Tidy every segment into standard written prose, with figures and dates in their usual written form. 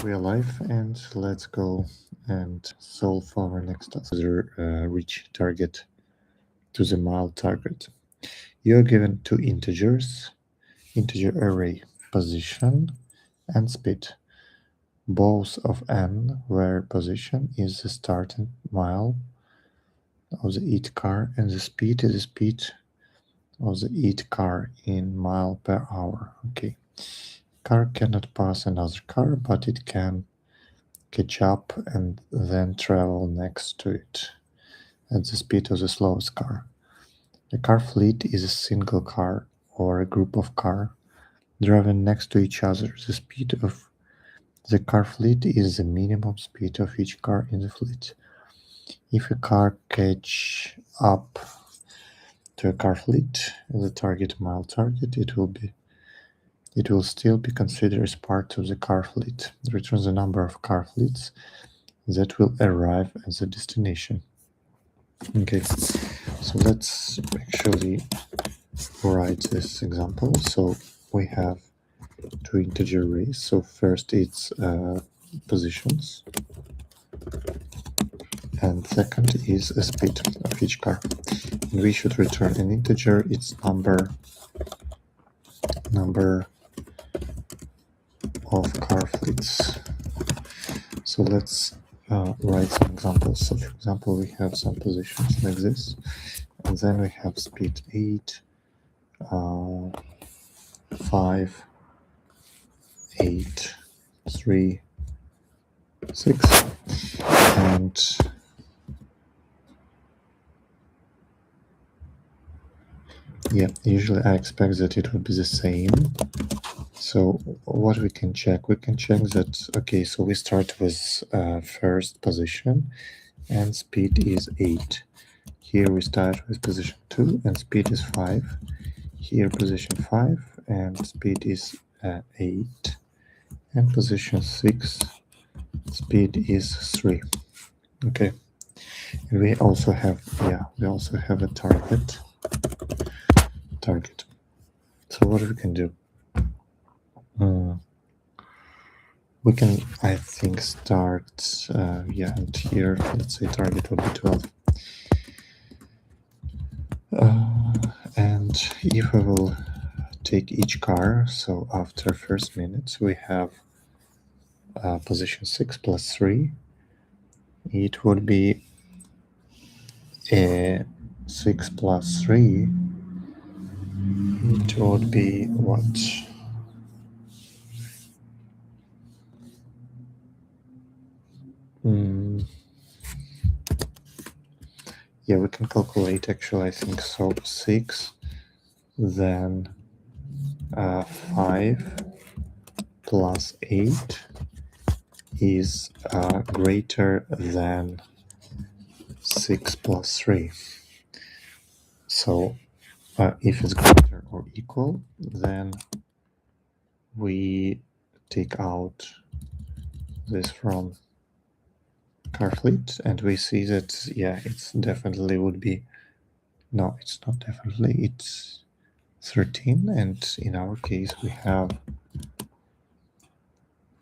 we are live, and let's go and solve our next task. Reach target to the mile target. You are given two integers, integer array position and speed, both of n, where position is the starting mile of the each car and the speed is the speed of the each car in mile per hour. Okay. Car cannot pass another car, but it can catch up and then travel next to it at the speed of the slowest car. A car fleet is a single car or a group of cars driven next to each other. The speed of the car fleet is the minimum speed of each car in the fleet. If a car catch up to a car fleet, the target mile target, it will still be considered as part of the car fleet. It returns the number of car fleets that will arrive at the destination. Okay, so let's actually write this example. So we have two integer arrays. So first it's positions, and second is a speed of each car. And we should return an integer, its number of car fleets. So let's write some examples. So for example, we have some positions like this, and then we have speed 8, 5, 8, 3, 6, and yeah, usually I expect that it would be the same. So what we can check that, okay, so we start with first position and speed is 8. Here we start with position 2 and speed is 5. Here position 5 and speed is 8. And position 6, speed is 3. Okay. And we also have a target. So what we can do? We can, I think, start, and here, let's say target would be 12. And if we will take each car, so after first minutes, we have position 6 plus 3. It would be 6 plus 3. It would be what? Yeah, we can calculate actually, I think so. 6, then 5 plus 8 is greater than 6 plus 3. So if it's greater or equal, then we take out this from car fleet, and we see that, yeah, it's definitely would be, no, it's not definitely, it's 13, and in our case we have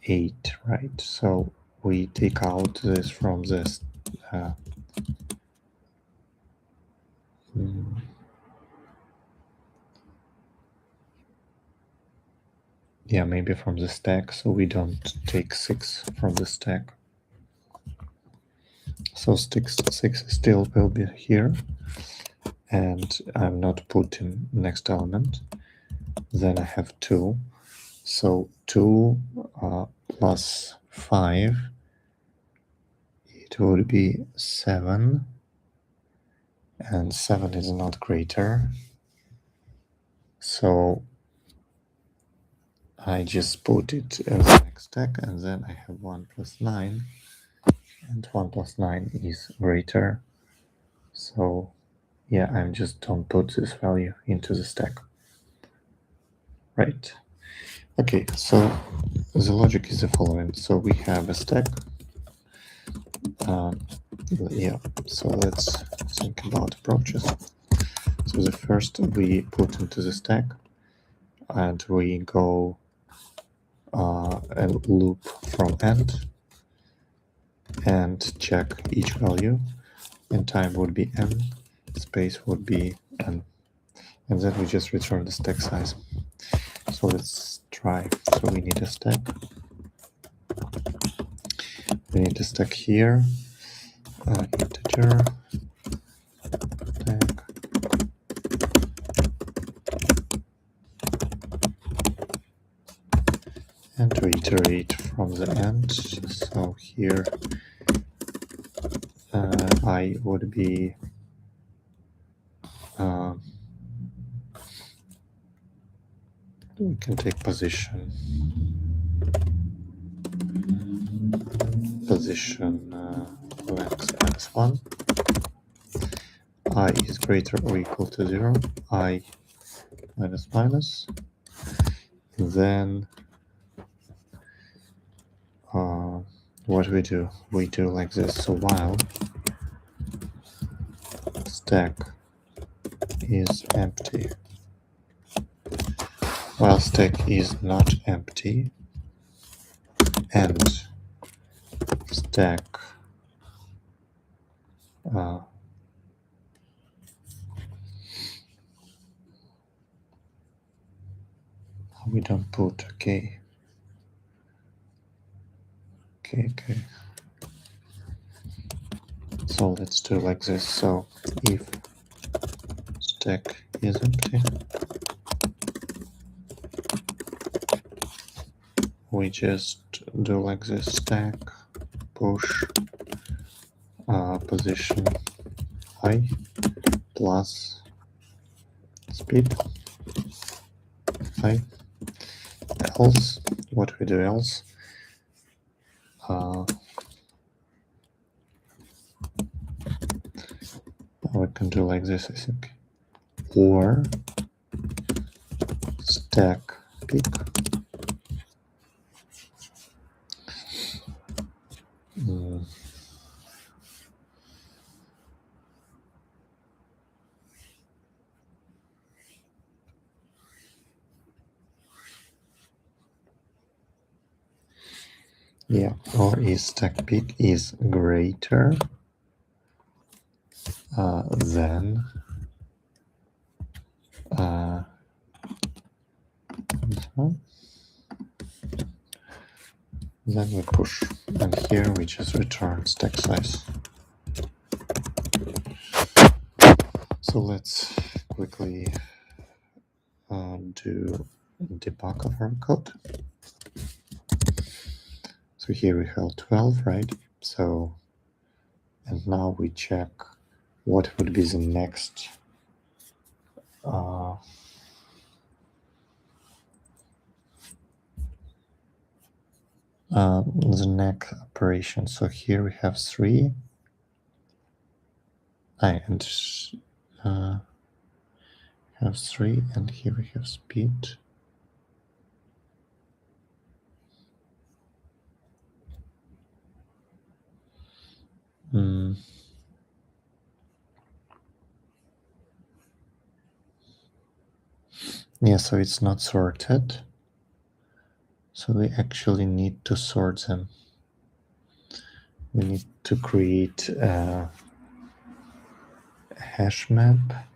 8, right? So we take out this from this yeah, maybe from the stack, so we don't take 6 from the stack. So 6 still will be here, and I'm not putting next element. Then I have 2. So 2 plus 5, it would be 7, and 7 is not greater. So I just put it as the next stack, and then I have 1 plus 9, and 1 plus 9 is greater. So yeah, I just don't put this value into the stack. Right. Okay, so the logic is the following. So we have a stack. Yeah, so let's think about approaches. So the first we put into the stack, and we go a loop from end and check each value, and time would be n, space would be n, and then we just return the stack size. So let's try. So we need a stack. We need a stack here, integer stack, and to iterate from the end. So here I would be we can take position length -1, I is greater or equal to 0, I minus minus, then what we do like this. So while stack is empty, while stack is not empty, and stack we don't put okay. So let's do like this. So if stack is empty, we just do like this: stack push position I plus speed I. Else, what we do else? We can do like this, I think. Or stack peak. Yeah, or is stack peak is greater than then we push, and here we just return stack size. So let's quickly do debug of our code. So here we have 12, right? So, and now we check what would be the next the next operation. So here we have 3, and have 3, and here we have speed. Yeah, so it's not sorted. So we actually need to sort them. We need to create a hash map.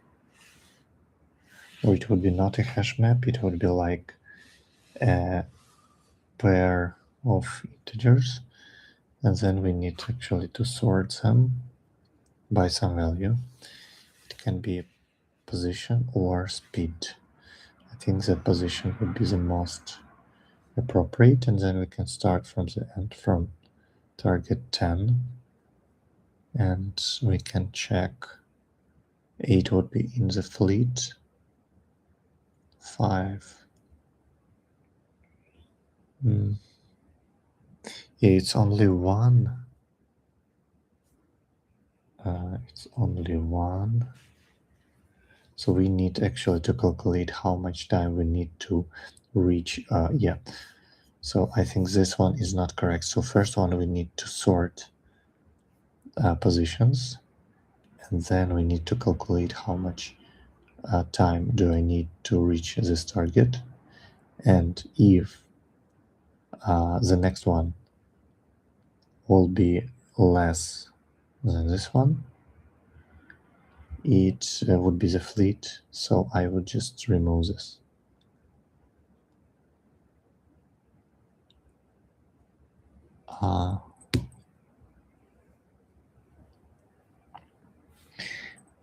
Or it would be not a hash map, it would be like a pair of integers. And then we need actually to sort them by some value. It can be position or speed. I think the position would be the most appropriate, and then we can start from the end, from target 10, and we can check 8 would be in the fleet, 5 yeah, it's only 1. It's only 1. So we need actually to calculate how much time we need to reach. Yeah, so I think this one is not correct. So first one, we need to sort positions, and then we need to calculate how much time do I need to reach this target. And if the next one will be less than this one, it would be the fleet, so I would just remove this.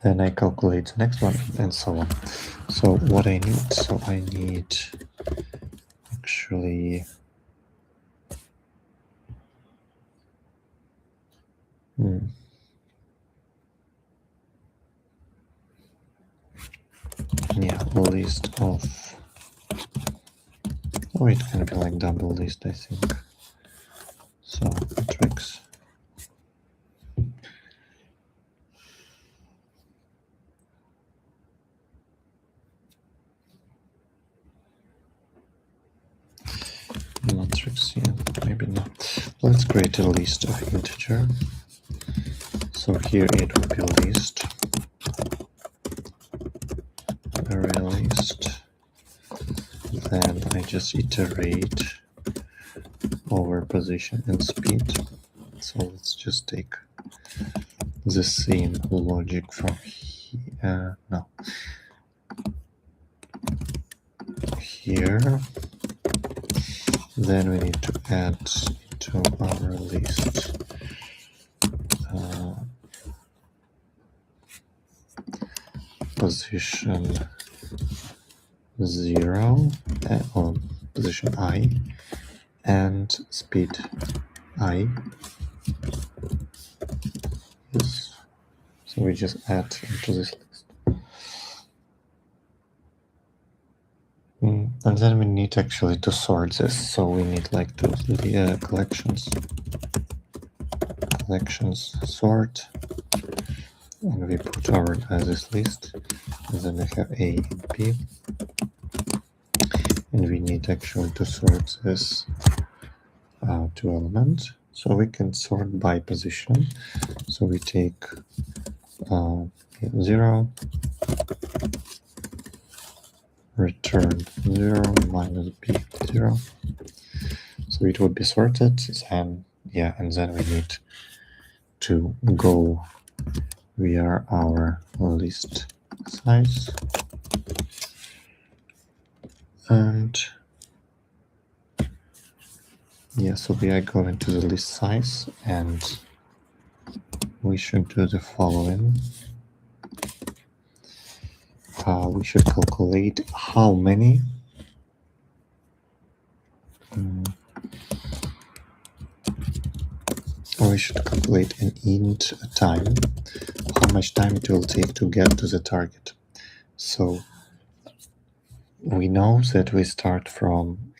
Then I calculate the next one and so on. So what I need, I need actually list of, it can be like double list, I think. So matrix maybe not. Let's create a list of integer. So here it will be list, array list. Then I just iterate over position and speed. So let's just take the same logic from here. Here. Then we need to add to our list position 0 or position I and speed I. Yes. So we just add into this list. And then we need actually to sort this. So we need like to the collections sort, and we put our this list, and then we have A and B, and we need actually to sort this to elements. So we can sort by position. So we take 0, return 0 minus B 0. So it would be sorted, and and then we need to go via our list size, and so we are going to the list size, and we should do the following. We should calculate how many we should calculate an int time, how much time it will take to get to the target. So we know that we start from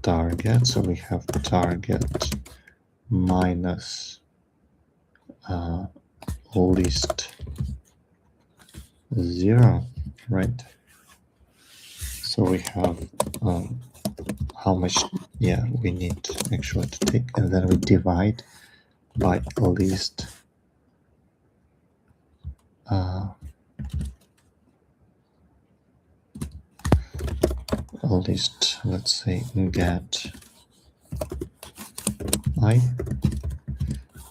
target, so we have target minus list 0, right? So we have how much we need actually to take, and then we divide by list list, let's say get I,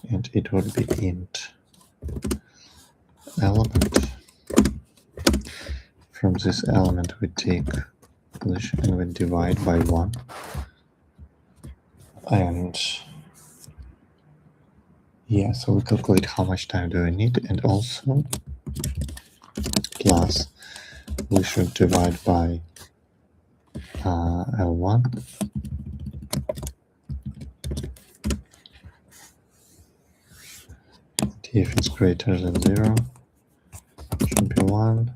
and it would be int element. From this element we take position and we divide by 1, and so we calculate how much time do we need, and also plus we should divide by L1, if it's greater than 0, it should be 1.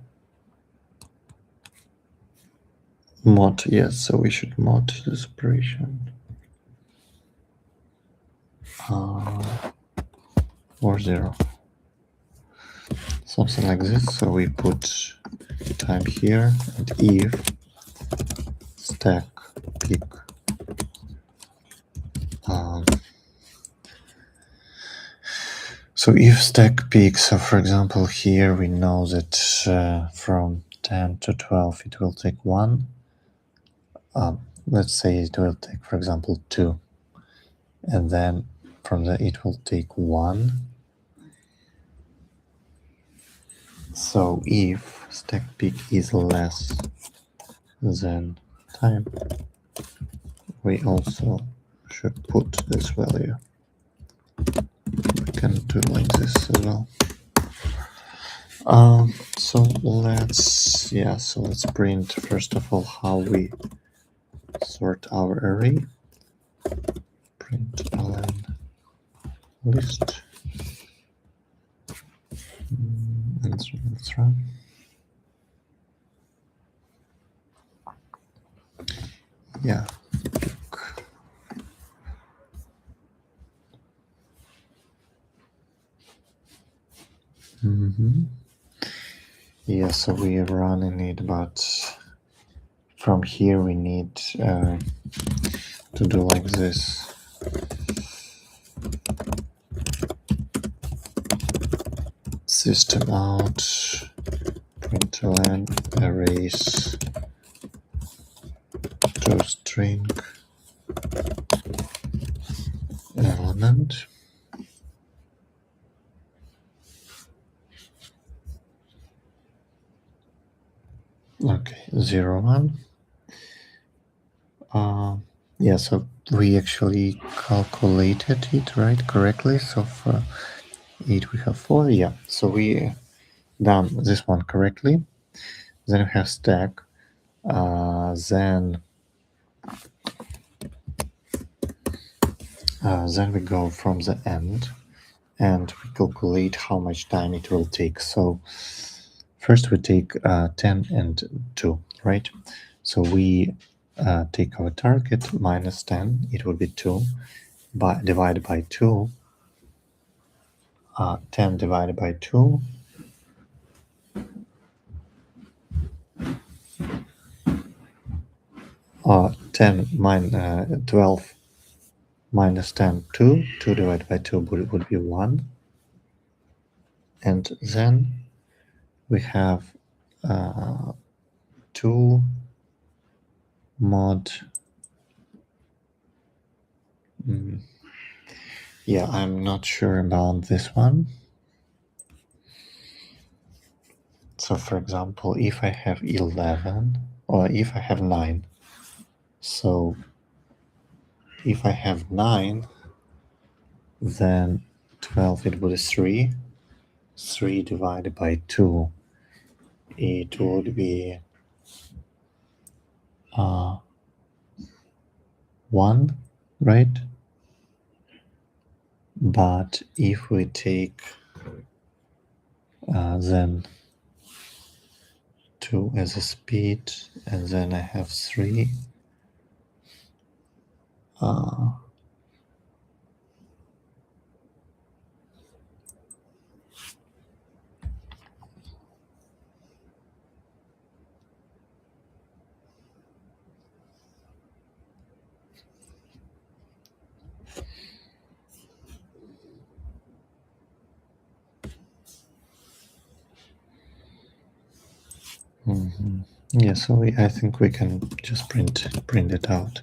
Mod, so we should mod this operation. Or 0. Something like this. So we put time here, and if stack peak so if stack peak, so for example here we know that from 10 to 12 it will take 1, let's say it will take, for example, 2, and then from there it will take 1. So if stack peak is less than time, we also should put this value. We can do like this as well. So let's print first of all how we sort our array. Print ln list. And let's run. Yeah. Yeah, so we are running it, but from here we need to do like this. System out, println arrays to string element. Okay, 0, 1. Yeah, so we actually calculated it right correctly. So for 8 we have 4. Yeah, so we done this one correctly. Then we have stack. Then we go from the end and we calculate how much time it will take. So first we take 10 and 2, right? So we take our target minus 10, it will be 2, divided by 2. 10 divided by 2 10 minus 12 minus 10, 2. 2 divided by 2 would be 1. And then we have 2 mod. Yeah, I'm not sure about this one. So for example, if I have 11 or if I have 9, so if I have 9, then 12 it would be 3. 3 divided by 2, it would be 1, right? But if we take then 2 as a speed, and then I have 3, yeah, so I think we can just print it out.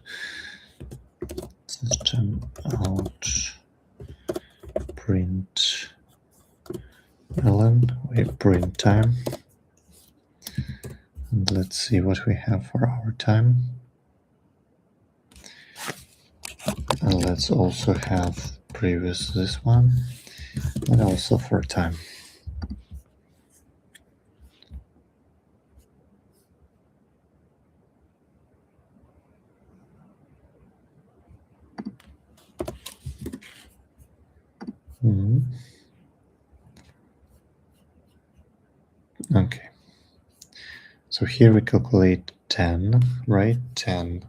System out print ln, we print time, and let's see what we have for our time. And let's also have previous this one, and also for time. Okay, so here we calculate 10, right? 10,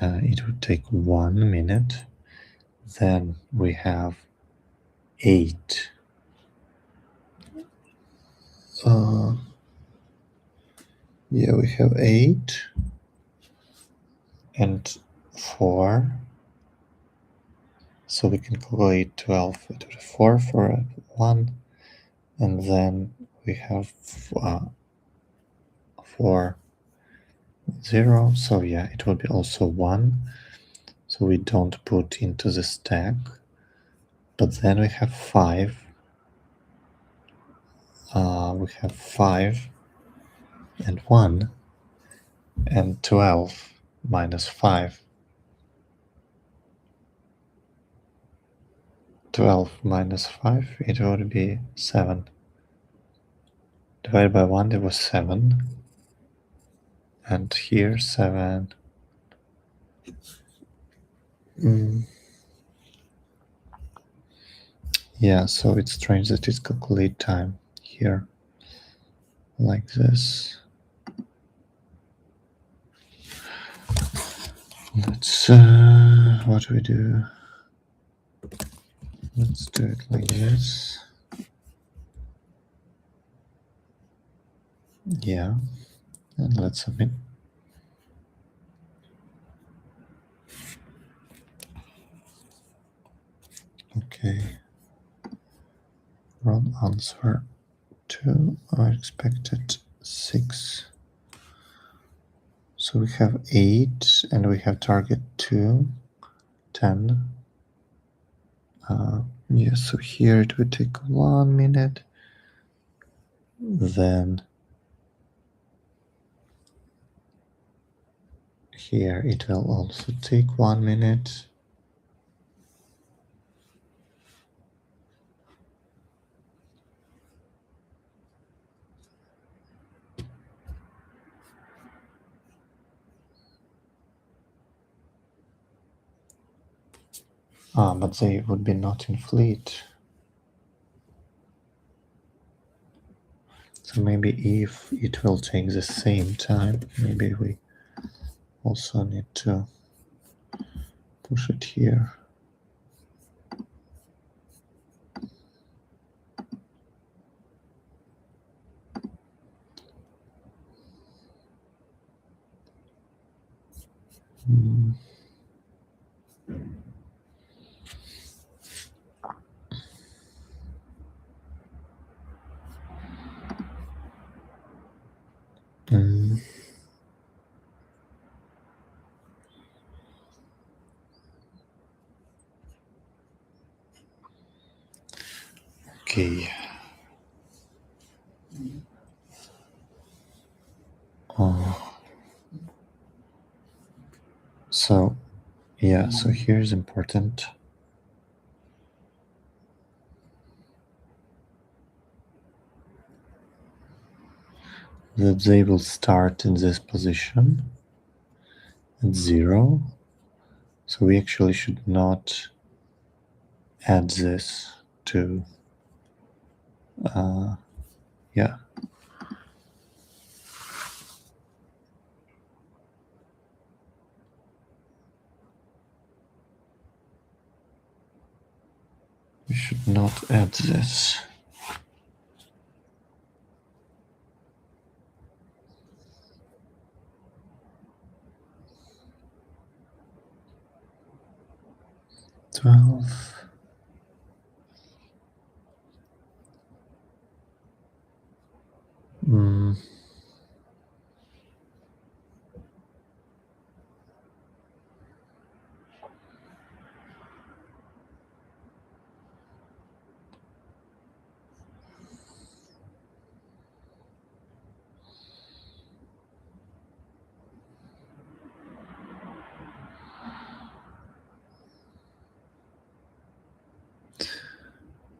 it would take 1 minute. Then we have 8. Yeah, we have 8 and 4. So we can calculate 12 to the 4 for 1, and then we have 4 0, so yeah, it will be also 1, so we don't put into the stack. But then we have 5. We have 5 and 1, and 12 minus 5. 12 minus 5, it would be 7. Divided by 1, it was 7. And here 7. Yeah, so it's strange that it's calculate time here like this. Let's what do we do? Let's do it like this. Yeah, and let's submit. Okay. Wrong answer 2. I expected 6. So we have 8 and we have target 2, 10. Yeah, so here it would take 1 minute. Then here it will also take 1 minute. But they would be not in fleet. So maybe if it will take the same time, maybe we also need to push it here. Okay. So yeah, so here's important. That they will start in this position at 0. So we actually should not add this to, yeah. We should not add this.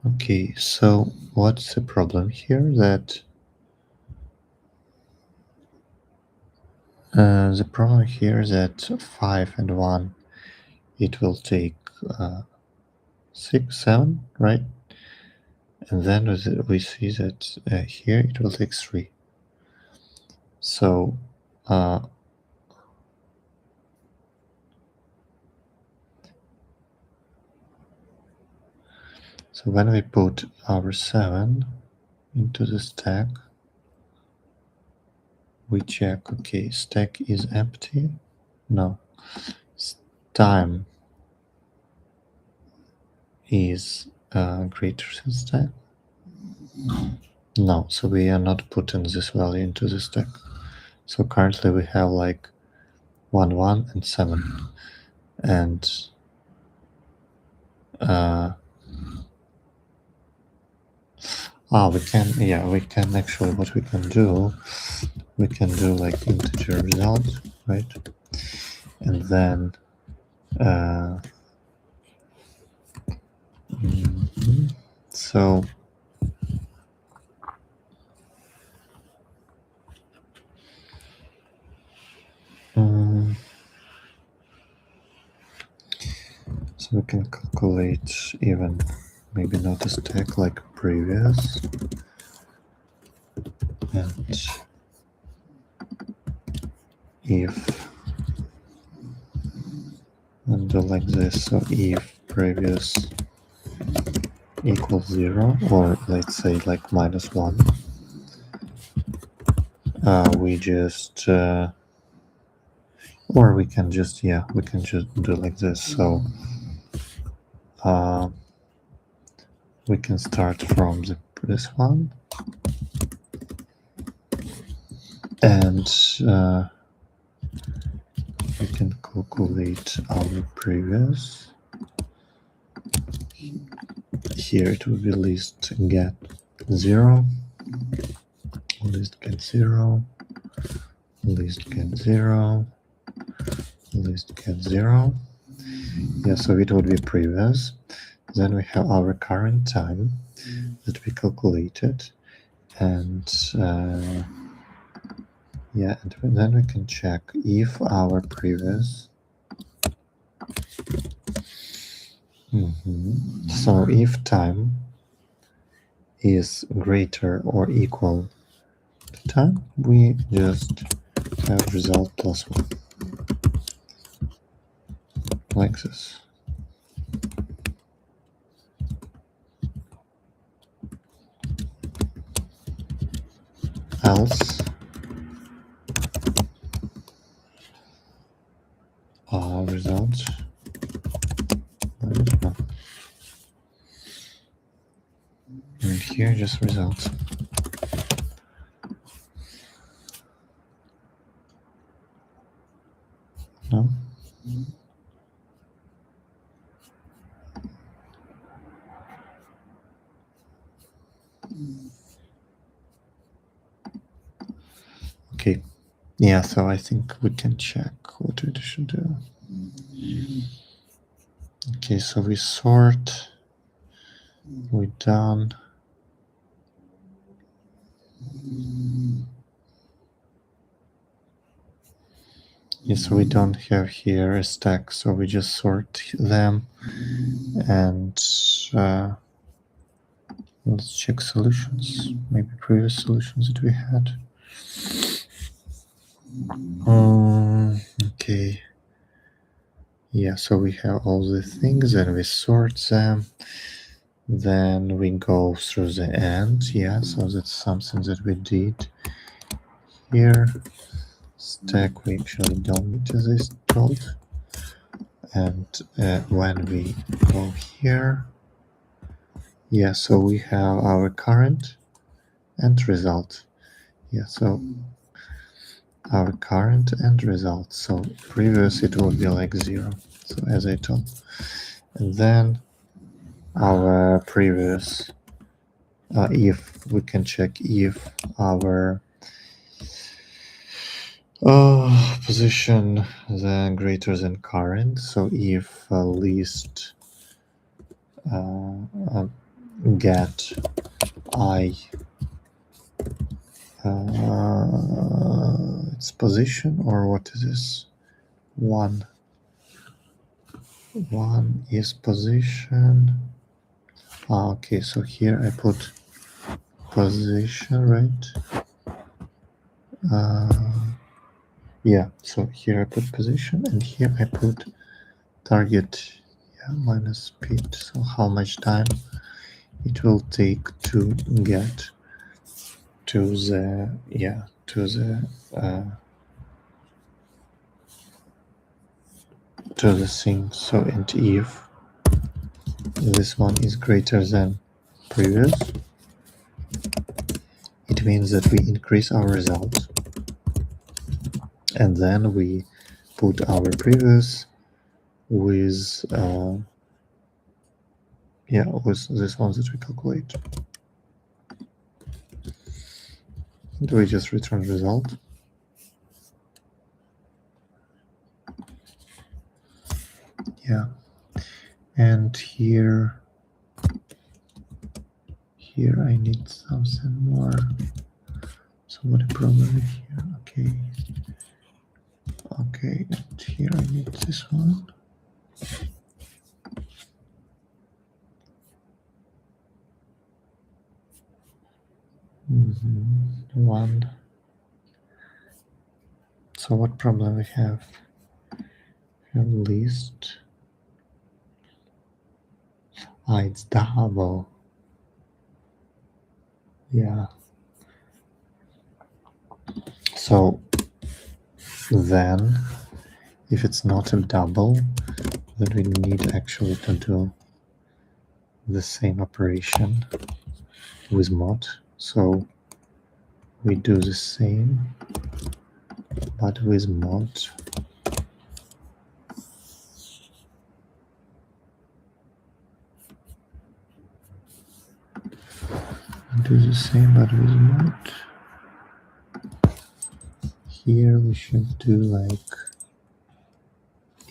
Okay, so what's the problem here? That the problem here is that 5 and 1, it will take 6, 7, right? And then we see that here it will take 3. So so when we put our 7 into the stack, we check, okay, stack is empty. No, time is greater than stack. No, so we are not putting this value into the stack. So currently we have like 1, 1, and 7, and we can actually, what we can do like integer result, right? And then so we can calculate even maybe not a stack like previous, and if and do like this. So if previous equals 0, or let's say like -1, we just or we can just do like this. So we can start from this one, and we can calculate our previous. Here it will be list get 0, list get 0, list get 0, list get 0. Yeah, so it would be previous. Then we have our current time that we calculated, and yeah, and then we can check if our previous. So if time is greater or equal to time, we just have result +1, like this. Else result -1. And here just results. No? Okay. Yeah, so I think we can check what we should do. Okay, so we sort, we're done. Yes, we don't have here a stack, so we just sort them, and let's check solutions, maybe previous solutions that we had. Okay. Yeah, so we have all the things and we sort them. Then we go through the end. Yeah, so that's something that we did here. Stack, we actually don't need this code. And when we go here, yeah, so we have our current and result. Yeah, so our current and result. So previous it will be like 0. So as I told, and then our previous, if we can check if our position then greater than current. So if list get I its position, or what is this? 1 is position. Okay, so here I put position, right? Yeah, so here I put position, and here I put target, minus speed. So how much time it will take to get to the thing. So, and if this one is greater than previous, it means that we increase our result. and then we put our previous with with this one that we calculate. Do we just return result? Yeah, and here I need something more. Somebody probably here. Okay, and here I need this one. One. So what problem we have? We have list. It's double. Yeah. So then, if it's not a double, then we need actually to do the same operation with mod. So we do the same, but with mod. Do the same, but with mod. Here we should do like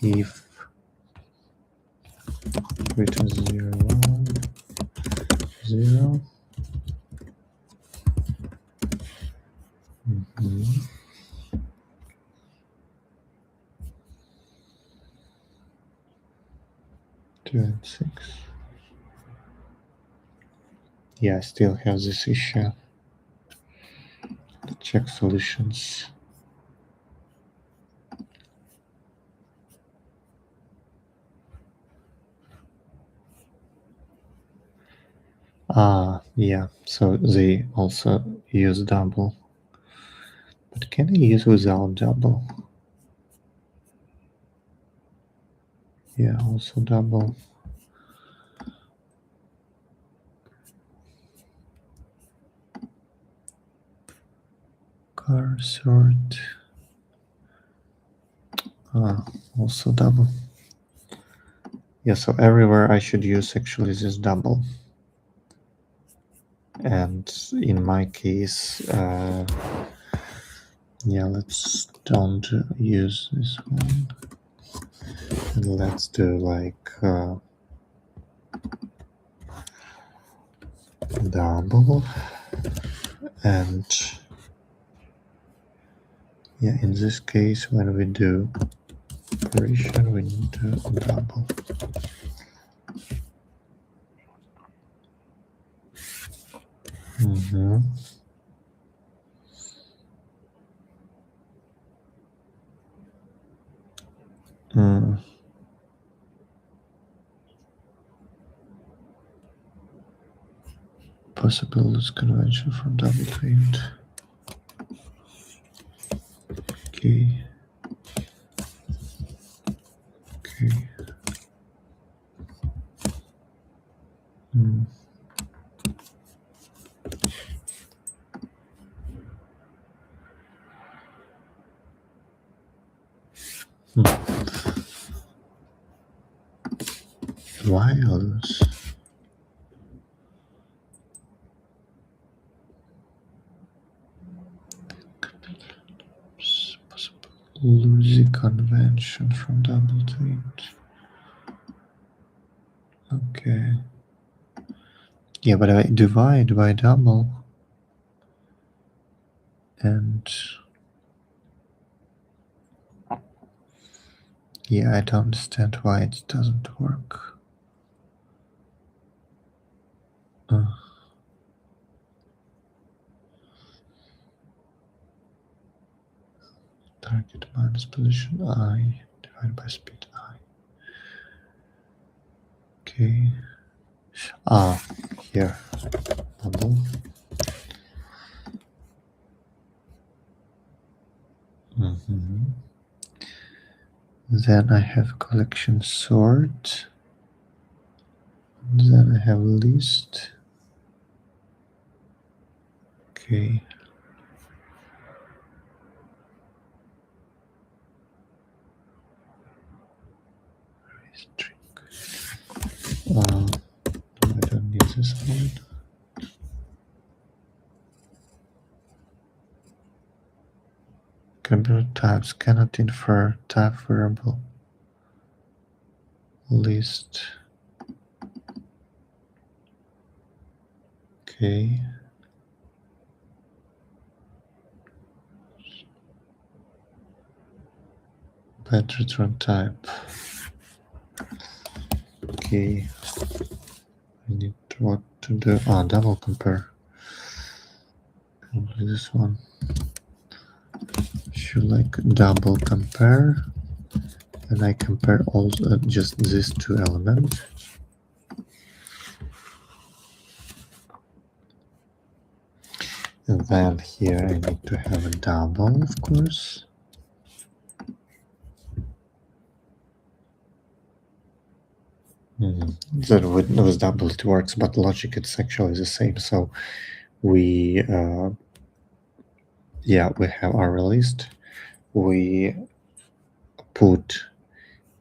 if greater than 0, 1, 0. 2 and 6. Yeah, I still have this issue. Check solutions. Yeah, so they also use double. But can I use without double? Yeah, also double. Car sort. Also double. Yeah, so everywhere I should use actually this double. And in my case, yeah, let's don't use this one. And let's do like double. And yeah, in this case, when we do operation, we need to double. Possible is convention from double to int. Okay. Why all this? Possible losing convention from double to int. Okay. Yeah, but I divide by double. And yeah, I don't understand why it doesn't work. Target minus position I divided by speed I. Okay. Here. Double. Then I have collection sort. Then I have list. Okay. I don't need this one. Computer types cannot infer type variable list. Okay. But return type. Okay. I need what to do. Double compare. Probably this one. Should like double compare, and I compare all just these two elements. And then here I need to have a double, of course. That with double it works, but logic it's actually the same. So we we have our list. We put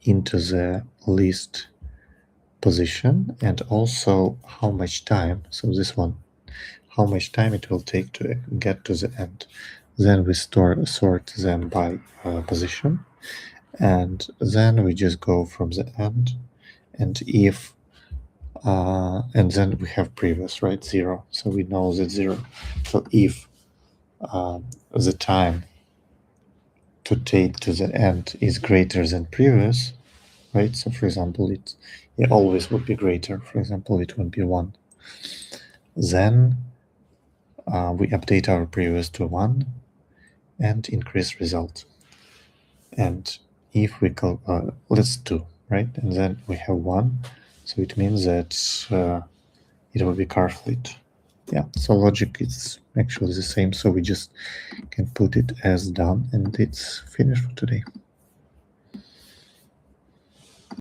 into the list position and also how much time. So this one, how much time it will take to get to the end. Then we sort them by position, and then we just go from the end. And if and then we have previous, right? 0. So we know that 0. So if the time to take to the end is greater than previous, right? So for example, it always would be greater. For example, it would be 1. Then we update our previous to 1 and increase result. And if we call, let's 2, right? And then we have 1. So it means that it will be car fleet. Yeah, so logic is actually the same. So we just can put it as done, and it's finished for today.